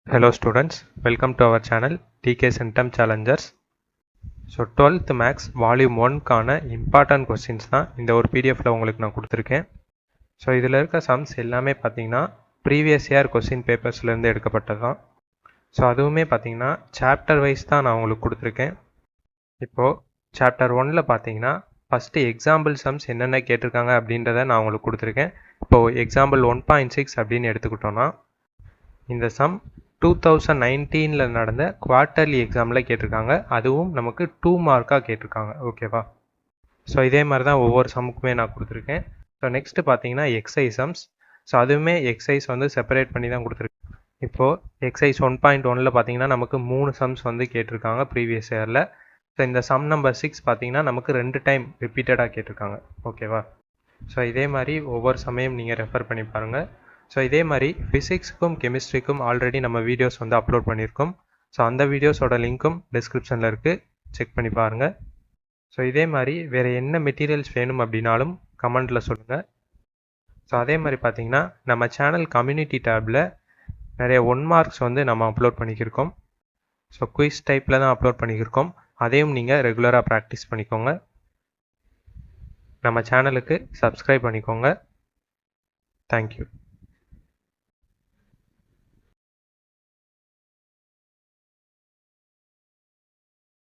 Hello students, welcome to our channel TK Centum Challengers. So 12th Maths Volume 1 கான important questions தான் இந்த ஒரு PDFல உங்களுக்கு நான் கொடுத்துருக்கேன். ஸோ இதில் இருக்க சம்ஸ் எல்லாமே பார்த்தீங்கன்னா ப்ரீவியஸ் இயர் கொஸ்டின் பேப்பர்ஸ்லேருந்து எடுக்கப்பட்டது தான். ஸோ அதுவுமே பார்த்தீங்கன்னா சாப்டர் வைஸ் தான் நான் உங்களுக்கு கொடுத்துருக்கேன். இப்போது சாப்டர் 1ல் பார்த்தீங்கன்னா ஃபஸ்ட்டு எக்ஸாம்பிள் சம்ஸ் என்னென்ன கேட்டிருக்காங்க அப்படின்றத நான் உங்களுக்கு கொடுத்துருக்கேன். இப்போது எக்ஸாம்பிள் 1.6 அப்படின்னு எடுத்துக்கிட்டோன்னா இந்த சம் 2019 நடந்த குவார்ட்டர்லி எக்ஸாமில் கேட்டிருக்காங்க. அதுவும் நமக்கு 2 மார்க்காக கேட்டிருக்காங்க. ஓகேவா? ஸோ இதே மாதிரி தான் ஒவ்வொரு சம்முக்குமே நான் கொடுத்துருக்கேன். ஸோ நெக்ஸ்ட்டு பார்த்தீங்கன்னா எக்ஸைஸ் சம்ஸ். ஸோ அதுவுமே எக்ஸைஸ் வந்து செப்பரேட் பண்ணி தான் கொடுத்துருக்கேன். இப்போது எக்ஸைஸ் 1.1ல் பார்த்தீங்கன்னா நமக்கு 3 சம்ஸ் வந்து கேட்டிருக்காங்க ப்ரீவியஸ் இயரில். ஸோ இந்த சம் நம்பர் 6 பார்த்தீங்கன்னா நமக்கு 2 டைம் ரிப்பீட்டடாக கேட்டிருக்காங்க. ஓகேவா? ஸோ இதே மாதிரி ஒவ்வொரு சமயம் நீங்கள் ரெஃபர் பண்ணி பாருங்கள். ஸோ இதே மாதிரி ஃபிசிக்ஸுக்கும் கெமிஸ்ட்ரிக்கும் ஆல்ரெடி நம்ம வீடியோஸ் வந்து அப்லோட் பண்ணியிருக்கோம். ஸோ அந்த வீடியோஸோட லிங்க்கும் டிஸ்கிரிப்ஷனில் இருக்குது, செக் பண்ணி பாருங்கள். ஸோ இதே மாதிரி வேறு என்ன மெட்டீரியல்ஸ் வேணும் அப்படின்னாலும் கமெண்ட்டில் சொல்லுங்கள். ஸோ அதே மாதிரி பார்த்தீங்கன்னா நம்ம சேனல் கம்யூனிட்டி டேப்பில் நிறைய 1 மார்க்ஸ் வந்து நம்ம அப்லோட் பண்ணிக்கிருக்கோம். ஸோ குயிஸ் டைப்பில் தான் அப்லோட் பண்ணிக்கிருக்கோம். அதையும் நீங்கள் ரெகுலராக ப்ராக்டிஸ் பண்ணிக்கோங்க. நம்ம சேனலுக்கு சப்ஸ்கிரைப் பண்ணிக்கோங்க. தேங்க்யூ.